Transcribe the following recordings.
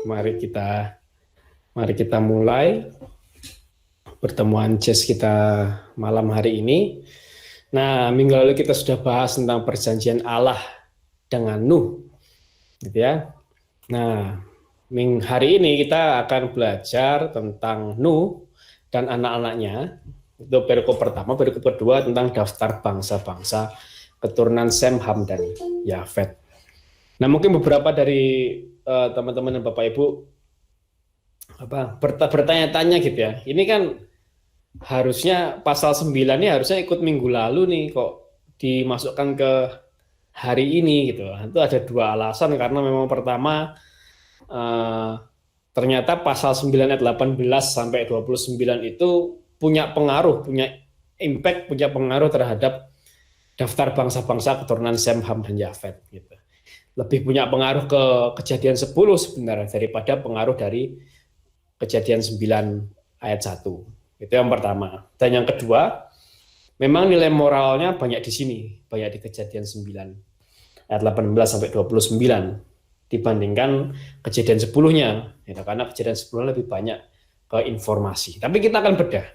Mari kita mulai pertemuan Jazz kita malam hari ini. Nah, minggu lalu kita sudah bahas tentang perjanjian Allah dengan Nuh, gitu ya. Nah, hari ini kita akan belajar tentang Nuh dan anak-anaknya. Itu perikop pertama, perikop kedua tentang daftar bangsa-bangsa keturunan Sem, Ham, dan Yafet. Nah, mungkin beberapa dari teman-teman dan Bapak Ibu bertanya-tanya gitu ya. Ini kan harusnya pasal 9 ini harusnya ikut minggu lalu nih, kok dimasukkan ke hari ini gitu. Itu ada dua alasan, karena memang pertama ternyata pasal 9 ayat 18 sampai 29 itu punya pengaruh, punya impact, punya pengaruh terhadap daftar bangsa-bangsa keturunan Sem, Ham, dan Yafet gitu. Lebih punya pengaruh ke Kejadian 10 sebenarnya daripada pengaruh dari Kejadian 9 ayat 1. Itu yang pertama. Dan yang kedua, memang nilai moralnya banyak di sini, banyak di Kejadian 9 ayat 18 sampai 29 dibandingkan Kejadian 10-nya. Ya, karena Kejadian 10 lebih banyak ke informasi. Tapi kita akan bedah.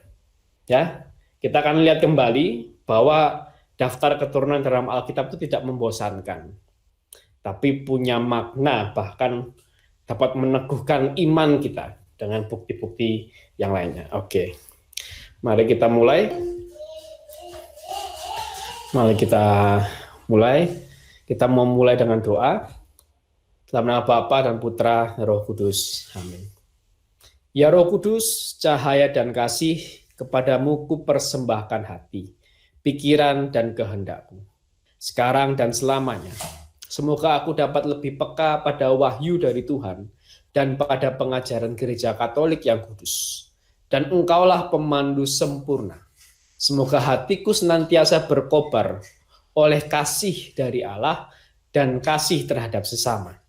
Ya. Kita akan lihat kembali bahwa daftar keturunan dalam Alkitab itu tidak membosankan, tapi punya makna, bahkan dapat meneguhkan iman kita dengan bukti-bukti yang lainnya. Oke, mari kita mulai. Kita mau mulai dengan doa. Dalam nama Bapa dan Putra dan Roh Kudus. Amin. Ya Roh Kudus, cahaya dan kasih, kepadamu kupersembahkan hati, pikiran dan kehendakku, sekarang dan selamanya. Semoga aku dapat lebih peka pada wahyu dari Tuhan dan pada pengajaran gereja Katolik yang kudus. Dan Engkaulah pemandu sempurna. Semoga hatiku senantiasa berkobar oleh kasih dari Allah dan kasih terhadap sesama.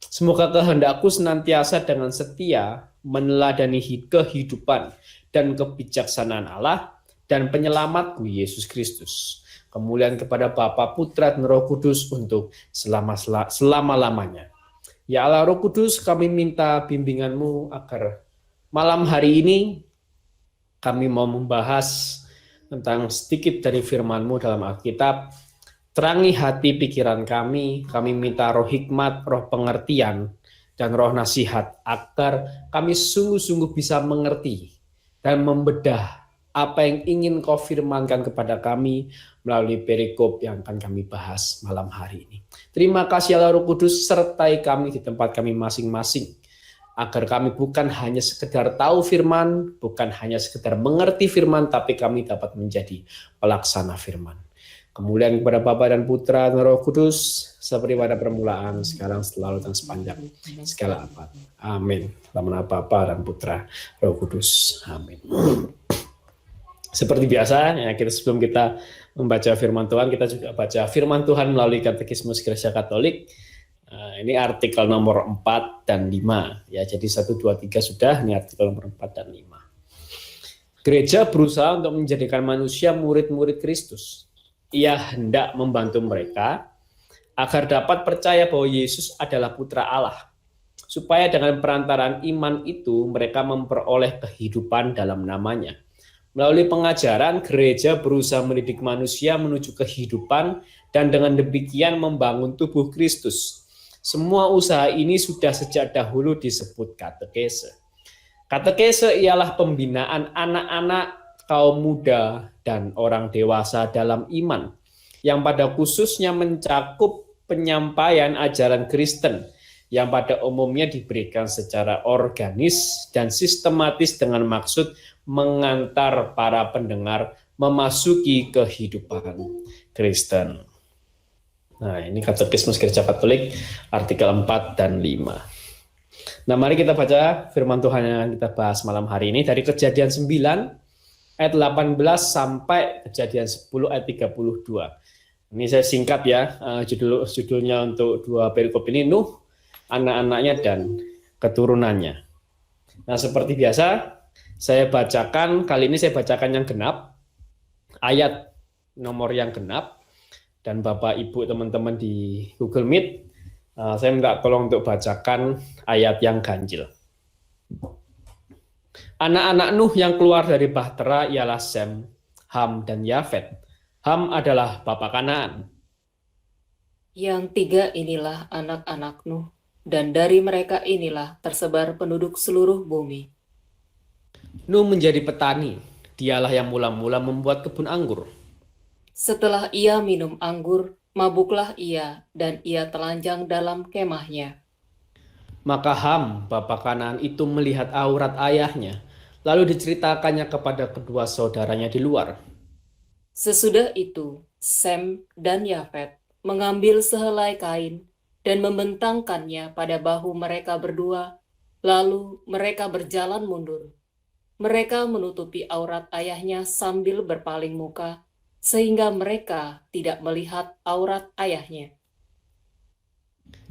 Semoga kehendakku senantiasa dengan setia meneladani kehidupan dan kebijaksanaan Allah dan penyelamatku Yesus Kristus. Kemuliaan kepada Bapa, Putra, dan Roh Kudus untuk selama-lamanya. Ya Allah Roh Kudus, kami minta bimbingan-Mu agar malam hari ini kami mau membahas tentang sedikit dari firman-Mu dalam Alkitab. Terangi hati pikiran kami minta roh hikmat, roh pengertian, dan roh nasihat agar kami sungguh-sungguh bisa mengerti dan membedah apa yang ingin Kau firmankan kepada kami melalui perikop yang akan kami bahas malam hari ini. Terima kasih Allah Roh Kudus, sertai kami di tempat kami masing-masing, agar kami bukan hanya sekedar tahu firman, bukan hanya sekedar mengerti firman, tapi kami dapat menjadi pelaksana firman. Kemuliaan kepada Bapa dan Putra dan Roh Kudus, seperti pada permulaan, sekarang, selalu, dan sepanjang segala abad. Amin. Dalam nama Bapa dan Putra, Roh Kudus. Amin. Seperti biasa, ya, sebelum kita membaca firman Tuhan, kita juga baca firman Tuhan melalui Katekismus Gereja Katolik. Ini artikel nomor 4 dan 5. Ya, jadi 1, 2, 3 sudah, ini artikel nomor 4 dan 5. Gereja berusaha untuk menjadikan manusia murid-murid Kristus. Ia hendak membantu mereka agar dapat percaya bahwa Yesus adalah Putra Allah, supaya dengan perantaraan iman itu mereka memperoleh kehidupan dalam namanya. Melalui pengajaran, gereja berusaha mendidik manusia menuju kehidupan dan dengan demikian membangun tubuh Kristus. Semua usaha ini sudah sejak dahulu disebut katekese. Katekese ialah pembinaan anak-anak, kaum muda, dan orang dewasa dalam iman, yang pada khususnya mencakup penyampaian ajaran Kristen, yang pada umumnya diberikan secara organis dan sistematis dengan maksud mengantar para pendengar memasuki kehidupan Kristen. Nah, ini Katekismus Gereja Katolik, artikel 4 dan 5. Nah, mari kita baca firman Tuhan yang kita bahas malam hari ini dari Kejadian 9 ayat 18 sampai Kejadian 10 ayat 32. Ini saya singkat ya, judulnya untuk dua perikop ini, Nuh, anak-anaknya, dan keturunannya. Nah, seperti biasa, kali ini saya bacakan yang genap, ayat nomor yang genap, dan Bapak Ibu teman-teman di Google Meet Saya minta tolong untuk bacakan ayat yang ganjil. Anak-anak Nuh yang keluar dari Bahtera ialah Sem, Ham, dan Yafet. Ham adalah bapa Kanaan. Yang tiga inilah anak-anak Nuh, dan dari mereka inilah tersebar penduduk seluruh bumi. Nuh menjadi petani. Dialah yang mula-mula membuat kebun anggur. Setelah ia minum anggur, mabuklah ia, dan ia telanjang dalam kemahnya. Maka Ham, bapa Kanaan itu melihat aurat ayahnya, lalu diceritakannya kepada kedua saudaranya di luar. Sesudah itu, Sem dan Yafet mengambil sehelai kain dan membentangkannya pada bahu mereka berdua, lalu mereka berjalan mundur. Mereka menutupi aurat ayahnya sambil berpaling muka, sehingga mereka tidak melihat aurat ayahnya.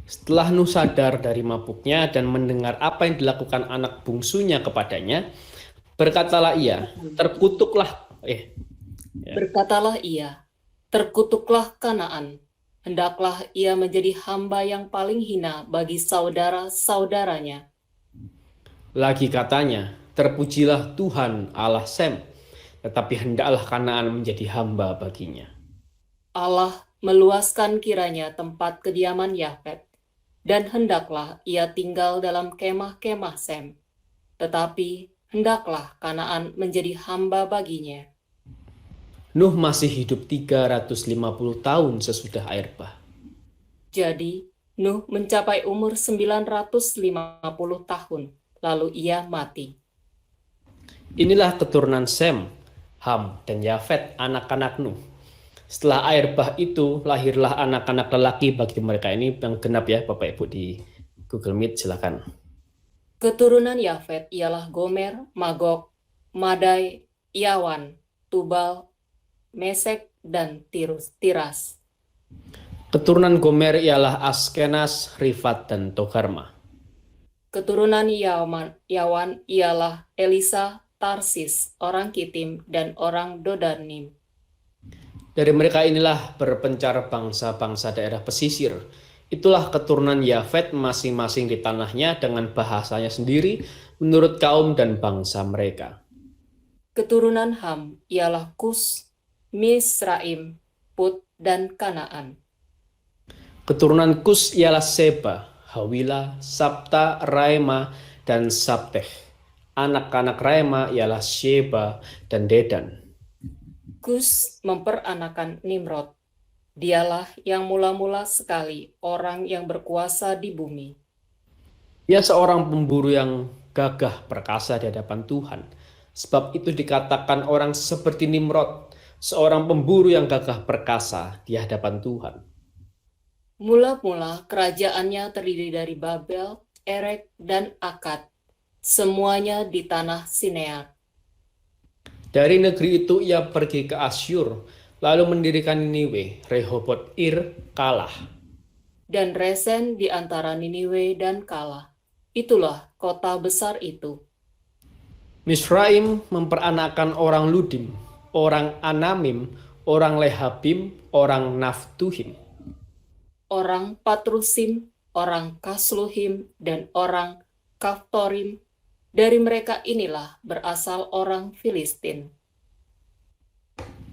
Setelah Nuh sadar dari mabuknya dan mendengar apa yang dilakukan anak bungsunya kepadanya, berkatalah ia, Berkatalah ia, terkutuklah Kanaan, hendaklah ia menjadi hamba yang paling hina bagi saudara-saudaranya. lagi katanya, terpujilah Tuhan Allah Sem, tetapi hendaklah Kanaan menjadi hamba baginya. Allah meluaskan kiranya tempat kediaman Yafet, dan hendaklah ia tinggal dalam kemah-kemah Sem. Tetapi hendaklah Kanaan menjadi hamba baginya. Nuh masih hidup 350 tahun sesudah air bah. Jadi Nuh mencapai umur 950 tahun, lalu ia mati. Inilah keturunan Sem, Ham, dan Yafet, anak-anak Nuh. Setelah air bah itu, lahirlah anak-anak lelaki bagi mereka. Ini yang genap ya Bapak Ibu di Google Meet, silakan. Keturunan Yafet ialah Gomer, Magog, Madai, Yawan, Tubal, Mesek, dan Tiras. Keturunan Gomer ialah Askenas, Rifat, dan Togarma. Keturunan Yawan ialah Elisa, Tarsis, orang Kitim, dan orang Dodanim. Dari mereka inilah berpencar bangsa-bangsa daerah pesisir. Itulah keturunan Yafet masing-masing di tanahnya dengan bahasanya sendiri menurut kaum dan bangsa mereka. Keturunan Ham ialah Kus, Misraim, Put, dan Kanaan. Keturunan Kus ialah Seba, Hawila, Sabta, Raima, dan Sabteh. Anak-anak Raima ialah Sheba dan Dedan. Kus memperanakan Nimrod. Dialah yang mula-mula sekali orang yang berkuasa di bumi. Ia seorang pemburu yang gagah perkasa di hadapan Tuhan. Sebab itu dikatakan orang seperti Nimrod, seorang pemburu yang gagah perkasa di hadapan Tuhan. Mula-mula kerajaannya terdiri dari Babel, Erek, dan Akad. Semuanya di tanah Sinear. Dari negeri itu ia pergi ke Asyur, lalu mendirikan Niniwe, Rehobot Ir, Kalah. Dan Resen di antara Niniwe dan Kalah. Itulah kota besar itu. Misraim memperanakan orang Ludim, orang Anamim, orang Lehabim, orang Naftuhim. Orang Patrusim, orang Kasluhim, dan orang Kaftorim. Dari mereka inilah berasal orang Filistin.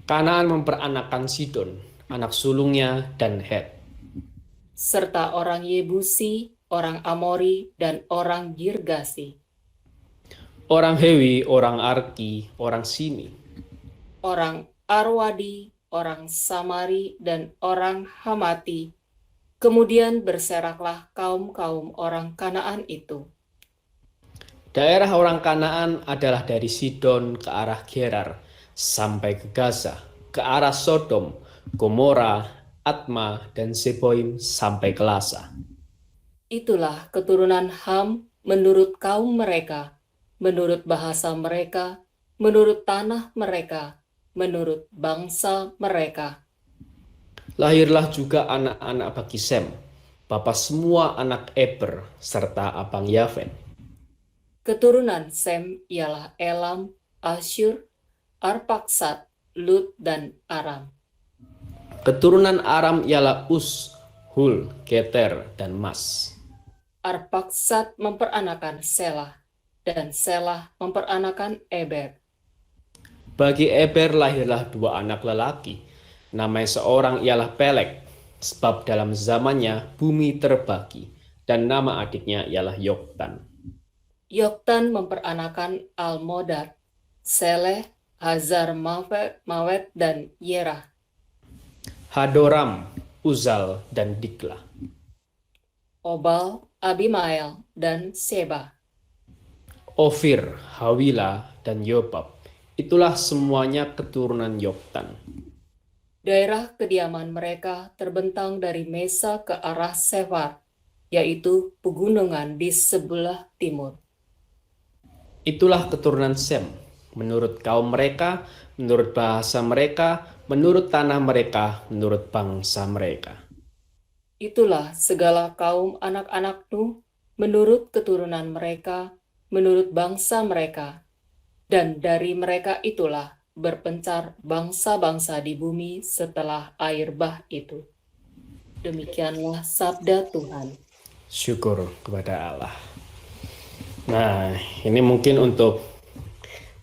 Kanaan memperanakan Sidon, anak sulungnya, dan Het. Serta orang Yebusi, orang Amori, dan orang Girgasi. Orang Hewi, orang Arki, orang Sini. Orang Arwadi, orang Samari, dan orang Hamati. Kemudian berseraklah kaum-kaum orang Kanaan itu. Daerah orang Kanaan adalah dari Sidon ke arah Gerar, sampai ke Gaza, ke arah Sodom, Gomora, Atma, dan Seboim sampai ke Lasa. Itulah keturunan Ham menurut kaum mereka, menurut bahasa mereka, menurut tanah mereka, menurut bangsa mereka. Lahirlah juga anak-anak bagi Sem, bapa semua anak Eber, serta abang Yafet. Keturunan Sem ialah Elam, Asyur, Arpaksad, Lut, dan Aram. Keturunan Aram ialah Us, Hul, Geter, dan Mas. Arpaksad memperanakan Selah, dan Selah memperanakan Eber. Bagi Eber lahirlah dua anak lelaki. Nama seorang ialah Pelek, sebab dalam zamannya bumi terbagi, dan nama adiknya ialah Yoktan. Yoktan memperanakan Almodad, Seleh, Hazar Mawet, dan Yerah. Hadoram, Uzal, dan Diklah. Obal, Abimael, dan Seba. Ofir, Hawila, dan Yobab. Itulah semuanya keturunan Yoktan. Daerah kediaman mereka terbentang dari Mesa ke arah Sefar, yaitu pegunungan di sebelah timur. Itulah keturunan Sem, menurut kaum mereka, menurut bahasa mereka, menurut tanah mereka, menurut bangsa mereka. Itulah segala kaum anak-anak Nuh menurut keturunan mereka, menurut bangsa mereka. Dan dari mereka itulah berpencar bangsa-bangsa di bumi setelah air bah itu. Demikianlah sabda Tuhan. Syukur kepada Allah. Nah, ini mungkin untuk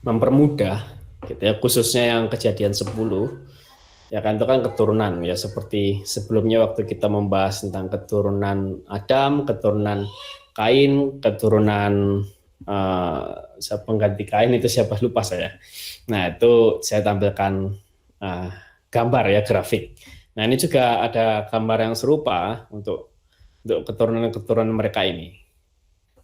mempermudah gitu ya, khususnya yang kejadian 10 ya kan, itu kan keturunan ya, seperti sebelumnya waktu kita membahas tentang keturunan Adam, keturunan Kain, keturunan siapa pengganti Kain itu siapa lupa saya. Nah, itu saya tampilkan gambar ya, grafik. Nah, ini juga ada gambar yang serupa untuk keturunan-keturunan mereka ini.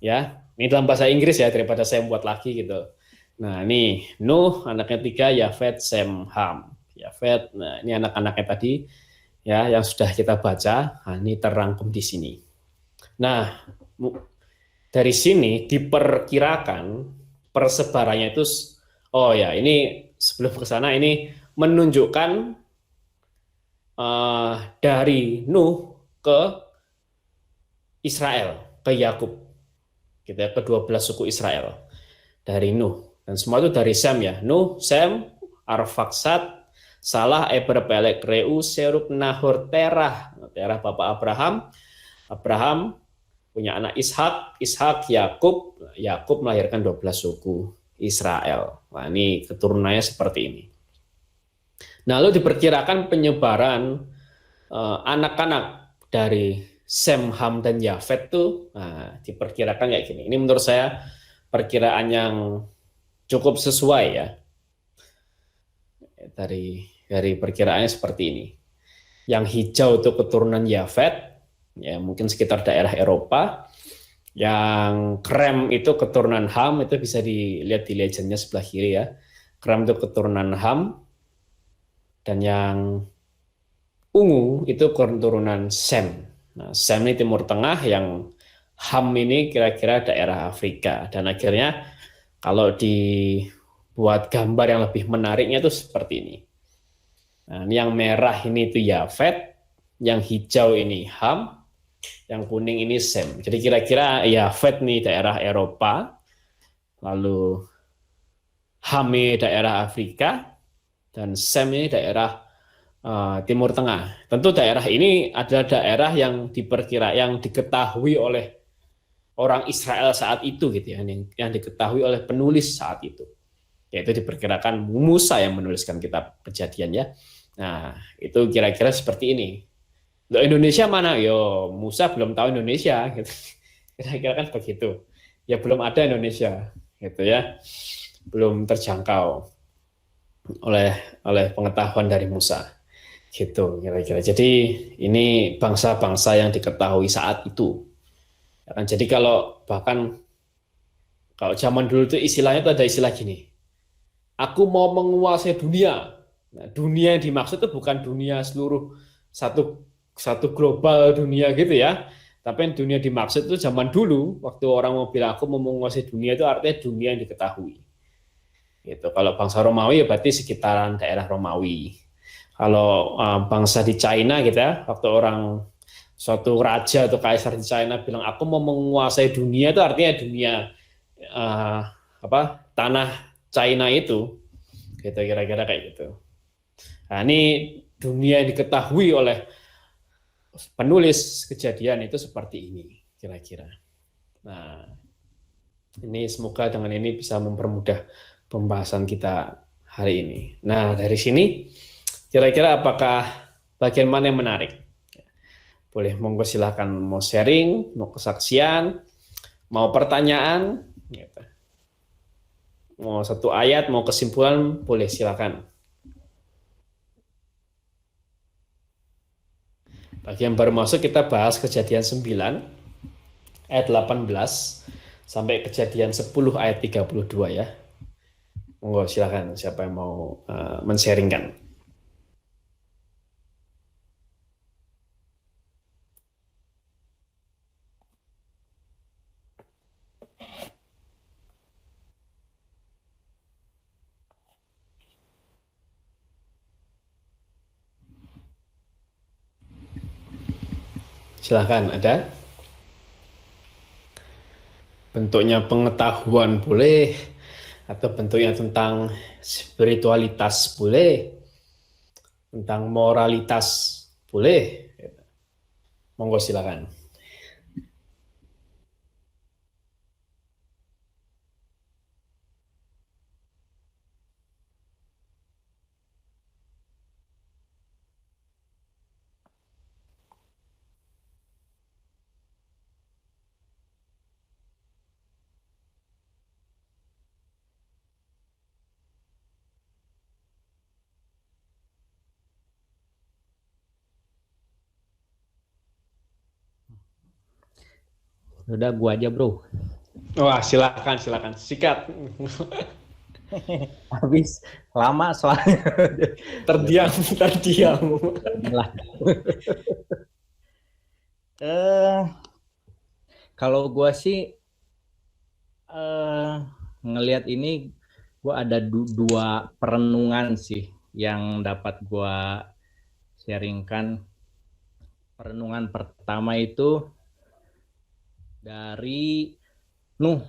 Ya, ini dalam bahasa Inggris ya, daripada saya buat lagi gitu. Nah, ini Nuh anaknya 3, Yafet, Sem, Ham. Yafet, nah ini anak-anaknya tadi ya yang sudah kita baca. Nah, ini terangkum di sini. Nah, dari sini diperkirakan persebarannya itu, oh ya, ini sebelum ke sana ini menunjukkan dari Nuh ke Israel, ke Yakub, gitu ya, ke 12 suku Israel dari Nuh, dan semua itu dari Sem ya, Nuh, Sem, Arfaksad, Salah, Eber, Pelek, Reu, Serug, Nahor, Terah. Terah bapak Abraham. Abraham punya anak Ishak, Ishak Yakub, Yakub melahirkan 12 suku Israel. Nah, ini keturunannya seperti ini. Nah, lalu diperkirakan penyebaran anak-anak dari Sem, Ham, dan Yafet tuh, nah, diperkirakan kayak gini. Ini menurut saya perkiraan yang cukup sesuai ya. Dari perkiraannya seperti ini. Yang hijau itu keturunan Yafet, ya mungkin sekitar daerah Eropa. Yang krem itu keturunan Ham, itu bisa dilihat di legendnya sebelah kiri ya. Krem itu keturunan Ham. Dan yang ungu itu keturunan Sem. Nah, Sem ini Timur Tengah, yang Ham ini kira-kira daerah Afrika. Dan akhirnya kalau dibuat gambar yang lebih menariknya itu seperti ini. Nah, ini yang merah ini itu Yafet, yang hijau ini Ham, yang kuning ini Sem. Jadi kira-kira Yafet nih daerah Eropa, lalu Ham ini daerah Afrika, dan Sem ini daerah Timur Tengah. Tentu daerah ini adalah daerah yang diketahui oleh orang Israel saat itu gitu ya, yang diketahui oleh penulis saat itu. Yaitu diperkirakan Musa yang menuliskan kitab Kejadian ya. Nah, itu kira-kira seperti ini. Untuk Indonesia mana? Yo, Musa belum tahu Indonesia gitu. Kira-kira kan begitu. Ya belum ada Indonesia gitu ya. Belum terjangkau oleh pengetahuan dari Musa. Gitu kira-kira. Jadi ini bangsa-bangsa yang diketahui saat itu. Jadi bahkan kalau zaman dulu itu istilahnya itu ada istilah gini. Aku mau menguasai dunia. Nah, dunia yang dimaksud itu bukan dunia seluruh satu global dunia gitu ya. Tapi yang dunia dimaksud itu zaman dulu waktu orang mau bilang aku mau menguasai dunia, itu artinya dunia yang diketahui. Gitu. Kalau bangsa Romawi ya berarti sekitaran daerah Romawi. Kalau bangsa di China gitu ya, waktu suatu raja atau kaisar di China bilang aku mau menguasai dunia, itu artinya dunia tanah China itu, gitu kira-kira kayak gitu. Nah, ini dunia yang diketahui oleh penulis Kejadian itu seperti ini kira-kira. Nah, ini semoga dengan ini bisa mempermudah pembahasan kita hari ini. Nah, dari sini kira-kira apakah bagian mana yang menarik? Boleh, monggo silakan, mau sharing, mau kesaksian, mau pertanyaan, gitu. Mau satu ayat, mau kesimpulan, boleh silakan. Bagi yang baru masuk, kita bahas Kejadian 9 ayat 18 sampai Kejadian 10 ayat 32 ya. Monggo silakan siapa yang mau men-sharingkan. Silakan, ada? Bentuknya pengetahuan boleh, atau bentuknya tentang spiritualitas boleh, tentang moralitas boleh. Monggo silakan. Udah gua aja bro. Wah, silakan sikat. Habis lama soalnya. Terdiam. Lah. Kalau gua sih ngelihat ini, gua ada dua perenungan sih yang dapat gua sharingkan. Perenungan pertama itu dari Nuh.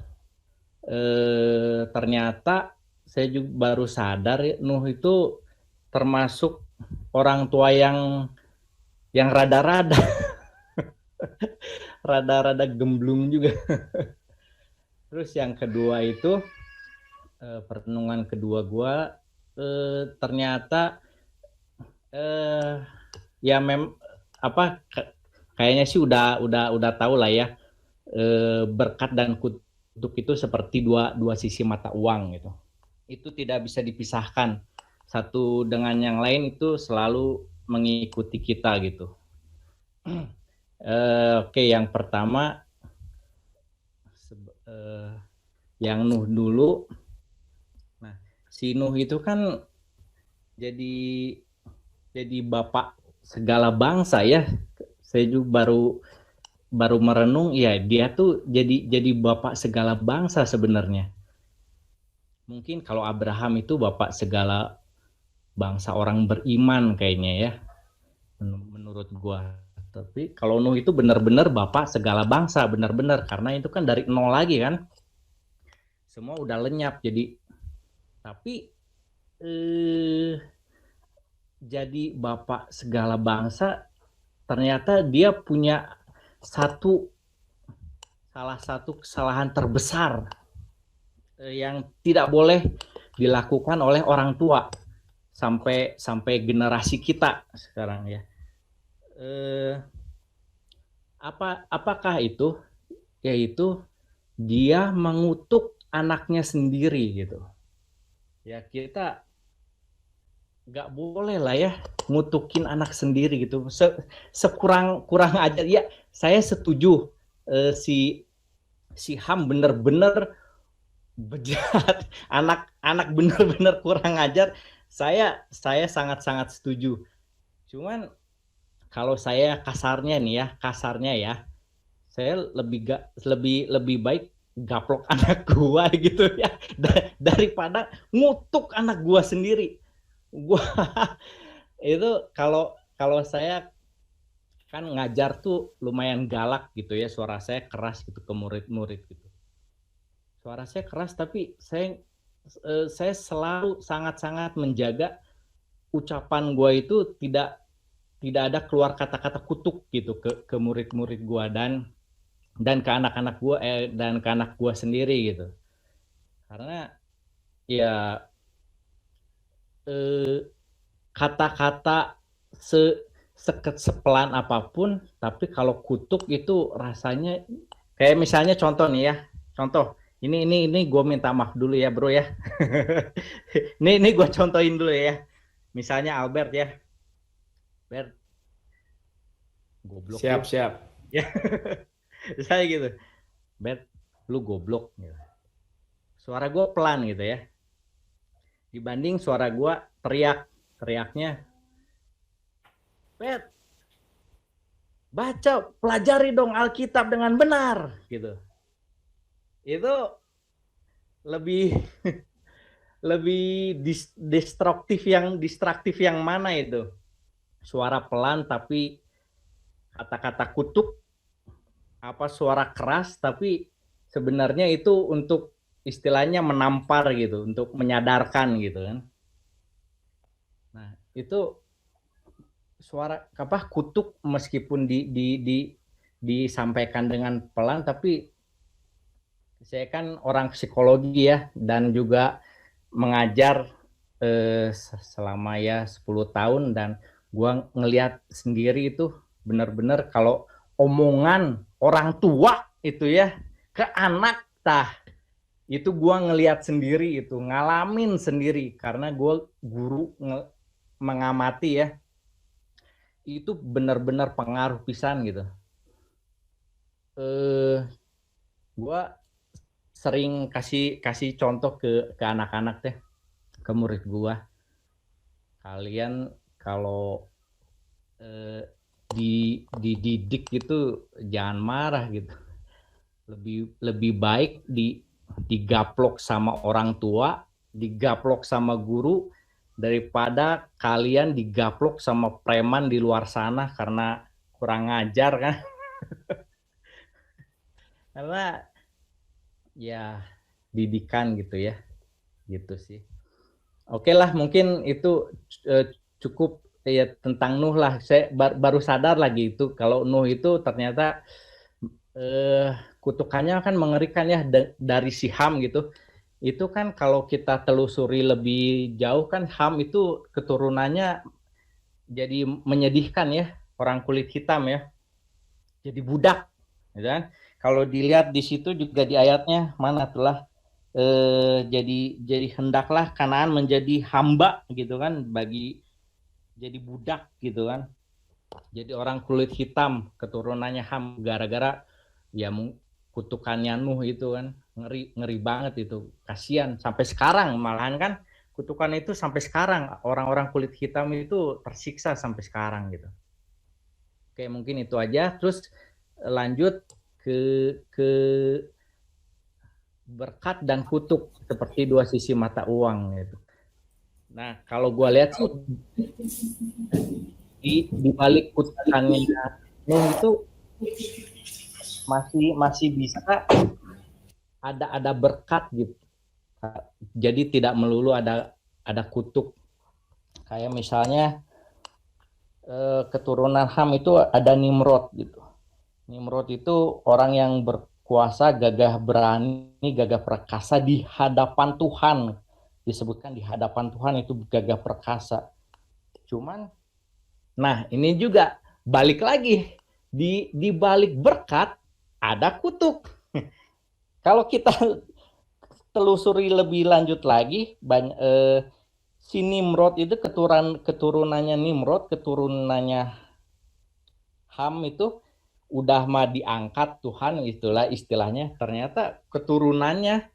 Ternyata saya juga baru sadar ya, Nuh itu termasuk orang tua yang rada-rada rada-rada gemblung juga. Terus yang kedua itu perenungan kedua gua ternyata ya kayaknya sih udah tahu lah ya, berkat dan kutuk itu seperti dua sisi mata uang gitu. Itu tidak bisa dipisahkan, satu dengan yang lain itu selalu mengikuti kita gitu. Oke, yang pertama yang Nuh dulu. Nah, si Nuh itu kan jadi bapak segala bangsa ya. Saya juga baru merenung, ya dia tuh jadi bapak segala bangsa sebenarnya. Mungkin kalau Abraham itu bapak segala bangsa orang beriman kayaknya ya, menurut gua. Tapi kalau Nuh itu benar-benar bapak segala bangsa, benar-benar, karena itu kan dari nol lagi kan, semua udah lenyap. Jadi tapi jadi bapak segala bangsa, ternyata dia punya salah satu kesalahan terbesar yang tidak boleh dilakukan oleh orang tua sampai generasi kita sekarang ya. Apakah itu? Yaitu dia mengutuk anaknya sendiri gitu. Ya kita nggak boleh lah ya ngutukin anak sendiri gitu. Sekurang aja ya. Saya setuju si Ham bener-bener bejat, anak bener-bener kurang ajar. Saya sangat setuju. Cuman kalau saya kasarnya ya, saya lebih baik gaplok anak gua gitu ya, daripada ngutuk anak gua sendiri. Gua itu kalau saya kan ngajar tuh lumayan galak gitu ya, suara saya keras gitu ke murid-murid gitu. Suara saya keras, tapi saya selalu sangat-sangat menjaga ucapan gua itu tidak tidak ada keluar kata-kata kutuk gitu ke murid-murid gua dan ke anak-anak gua dan ke anak gua sendiri gitu. Karena ya kata-kata sepelan apapun, tapi kalau kutuk itu rasanya kayak misalnya contoh nih ya, contoh ini gue minta maaf dulu ya bro ya. ini gue contohin dulu ya. Misalnya Albert ya, Albert, goblok Siap, lu. siap. Ya, saya gitu, Albert, lu goblok. Gitu. Suara gue pelan gitu ya. Dibanding suara gue teriaknya, Bet, baca, pelajari dong Alkitab dengan benar, gitu. Itu lebih lebih distraktif yang mana itu? Suara pelan tapi kata-kata kutuk, apa suara keras tapi sebenarnya itu untuk istilahnya menampar gitu, untuk menyadarkan gitu kan. Nah, itu suara apa kutuk meskipun disampaikan dengan pelan, tapi saya kan orang psikologi ya dan juga mengajar selama ya 10 tahun dan gua ngelihat sendiri itu benar-benar kalau omongan orang tua itu ya ke anak itu gua ngelihat sendiri, itu ngalamin sendiri karena gua guru mengamati ya, itu benar-benar pengaruh pisan gitu. Gua sering kasih contoh ke anak-anak deh, ke murid gua. Kalian kalau dididik itu jangan marah gitu. Lebih baik digaplok sama orang tua, digaplok sama guru daripada kalian digaplok sama preman di luar sana karena kurang ngajar kan. Karena ya didikan gitu ya, gitu sih. Oke lah, mungkin itu cukup ya tentang Nuh lah. Saya baru sadar lagi itu kalau Nuh itu ternyata kutukannya kan mengerikan ya dari si Ham gitu. Itu kan kalau kita telusuri lebih jauh kan Ham itu keturunannya jadi menyedihkan ya, orang kulit hitam ya, jadi budak, gitu kan? Kalau dilihat di situ juga di ayatnya mana telah jadi hendaklah Kanaan menjadi hamba gitu kan, bagi jadi budak gitu kan, jadi orang kulit hitam keturunannya Ham gara-gara ya kutukannya Nuh itu kan, ngeri banget itu, kasihan sampai sekarang malahan kan, kutukan itu sampai sekarang orang-orang kulit hitam itu tersiksa sampai sekarang gitu. Oke, mungkin itu aja. Terus lanjut ke berkat dan kutuk seperti dua sisi mata uang gitu. Nah, kalau gue lihat sih di balik kutukannya Nuh itu masih bisa ada berkat gitu. Jadi tidak melulu ada kutuk. Kayak misalnya keturunan Ham itu ada Nimrod gitu. Nimrod itu orang yang berkuasa, gagah berani, gagah perkasa di hadapan Tuhan. Disebutkan di hadapan Tuhan itu gagah perkasa. Cuman, nah ini juga balik lagi di balik berkat ada kutuk. Kalau kita telusuri lebih lanjut lagi, si Nimrod itu keturunannya Nimrod, keturunannya Ham itu udah mah diangkat Tuhan, itulah istilahnya. Ternyata keturunannya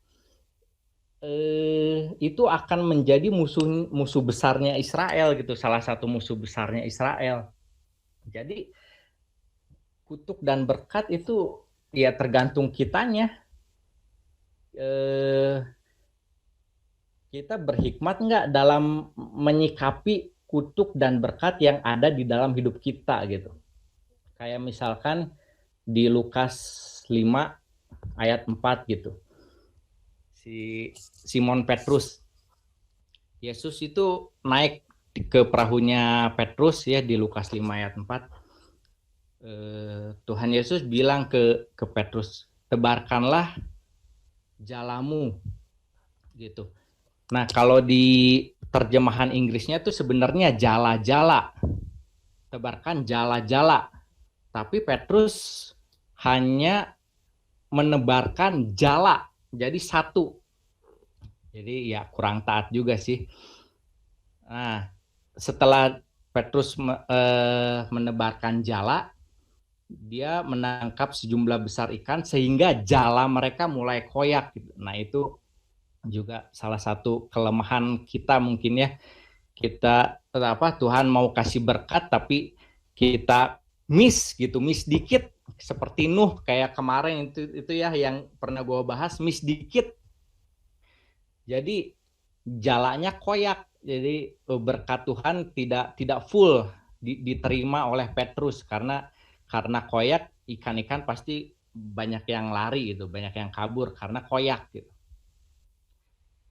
itu akan menjadi musuh besarnya Israel gitu, salah satu musuh besarnya Israel. Jadi kutuk dan berkat itu ya tergantung kitanya. Kita berhikmat nggak dalam menyikapi kutuk dan berkat yang ada di dalam hidup kita gitu. Kayak misalkan di Lukas 5 ayat 4 gitu. Si Simon Petrus, Yesus itu naik ke perahunya Petrus ya di Lukas 5 ayat 4. Tuhan Yesus bilang ke Petrus, tebarkanlah jalamu gitu. Nah, kalau di terjemahan Inggrisnya tuh sebenarnya jala-jala. Tebarkan jala-jala. Tapi Petrus hanya menebarkan jala. Jadi satu. Jadi ya kurang taat juga sih. Nah, setelah Petrus menebarkan jala, dia menangkap sejumlah besar ikan sehingga jala mereka mulai koyak. Nah, itu juga salah satu kelemahan kita mungkin ya. Kita Tuhan mau kasih berkat tapi kita miss dikit, seperti Nuh kayak kemarin itu ya yang pernah gue bahas, miss dikit. Jadi jalanya koyak. Jadi berkat Tuhan tidak full diterima oleh Petrus karena koyak, ikan-ikan pasti banyak yang lari gitu, banyak yang kabur karena koyak gitu.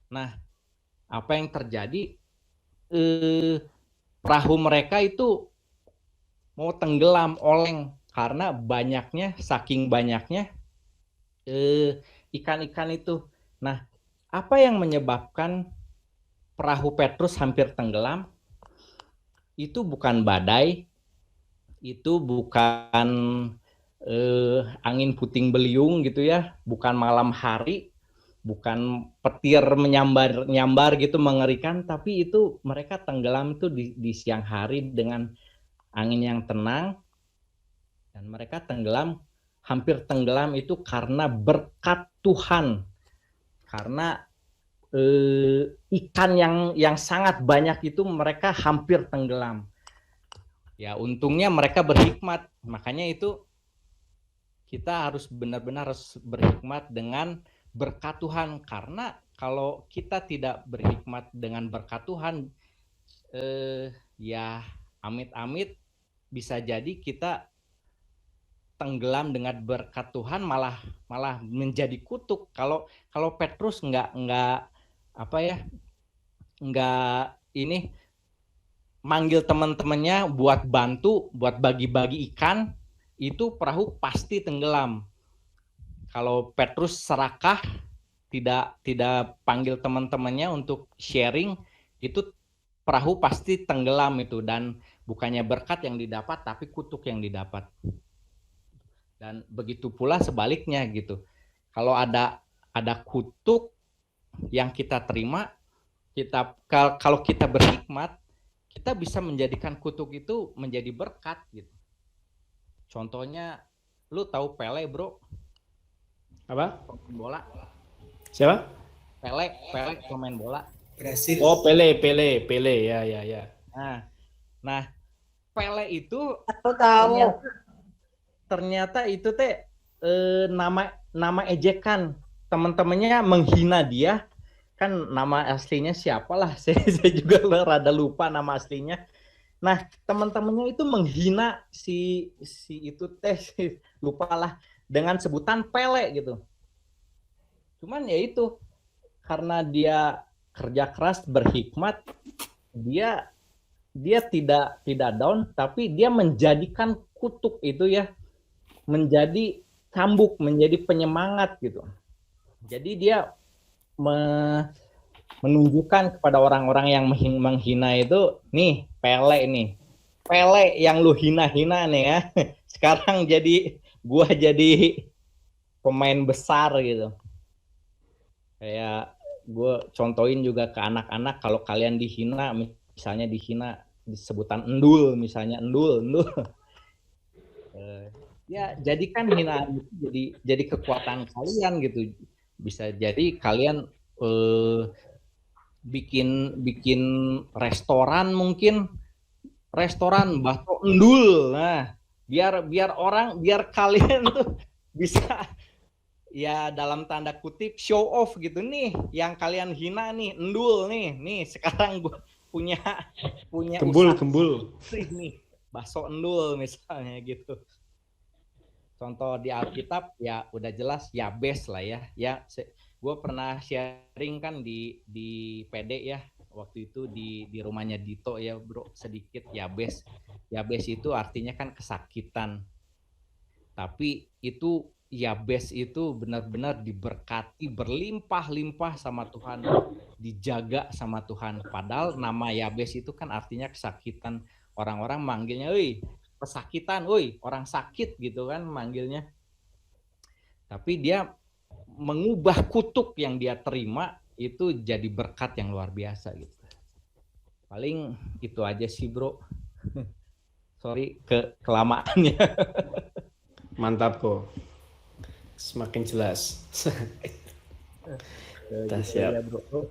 Nah, apa yang terjadi? Perahu mereka itu mau tenggelam, oleng karena saking banyaknya ikan-ikan itu. Nah, apa yang menyebabkan perahu Petrus hampir tenggelam? Itu bukan badai, itu bukan angin puting beliung gitu ya, bukan malam hari, bukan petir menyambar gitu mengerikan, tapi itu mereka tenggelam itu di siang hari dengan angin yang tenang, dan mereka hampir tenggelam itu karena berkat Tuhan, karena ikan yang sangat banyak itu mereka hampir tenggelam. Ya untungnya mereka berhikmat, makanya itu kita harus benar-benar berhikmat dengan berkat Tuhan, karena kalau kita tidak berhikmat dengan berkat Tuhan, ya amit-amit bisa jadi kita tenggelam dengan berkat Tuhan malah menjadi kutuk. Kalau Petrus nggak manggil teman-temannya buat bantu, buat bagi-bagi ikan, itu perahu pasti tenggelam. Kalau Petrus serakah, tidak panggil teman-temannya untuk sharing, itu perahu pasti tenggelam itu, dan bukannya berkat yang didapat tapi kutuk yang didapat. Dan begitu pula sebaliknya gitu. Kalau ada kutuk yang kita terima, kalau kita berhikmat, kita bisa menjadikan kutuk itu menjadi berkat gitu. Contohnya, lu tahu Pele, bro? Apa? Pemain bola. Siapa? Pele pemain bola. Brasil. Oh, Pele, ya. Nah, Pele itu Aku tahu. ternyata itu nama ejekan. Teman-temannya menghina dia, kan nama aslinya siapalah, saya juga rada lupa nama aslinya. Nah, teman-temannya itu menghina si itu lupalah, dengan sebutan Pele gitu. Cuman ya itu, karena dia kerja keras, berhikmat, dia tidak down, tapi dia menjadikan kutuk itu ya menjadi cambuk, menjadi penyemangat gitu. Jadi dia menunjukkan kepada orang-orang yang menghina itu, nih Pele yang lu hina-hina nih ya, sekarang gua jadi pemain besar gitu. Kayak gue contohin juga ke anak-anak, kalau kalian dihina, misalnya disebutan endul, misalnya endul. Ya jadikan hinaan itu jadi kekuatan kalian gitu. Bisa jadi kalian bikin restoran, mungkin restoran bakso endul. Nah, biar kalian tuh bisa, ya dalam tanda kutip, show off gitu, nih yang kalian hina nih endul nih sekarang gue punya Gembul. nih bakso endul misalnya gitu. Contoh di Alkitab ya udah jelas ya, best lah ya. Gue pernah sharing kan di PD ya, waktu itu di rumahnya Dito ya bro, sedikit Yabes. Yabes itu artinya kan kesakitan. Tapi itu Yabes itu benar-benar diberkati berlimpah-limpah sama Tuhan, dijaga sama Tuhan. Padahal nama Yabes itu kan artinya kesakitan. Orang-orang manggilnya, "Woi, pesakitan, woi, orang sakit," gitu kan manggilnya. Tapi dia mengubah kutuk yang dia terima itu jadi berkat yang luar biasa gitu. Paling itu aja sih bro. Sorry kelamaannya. Mantap kok. Semakin jelas. Gitu Siap. ya, bro.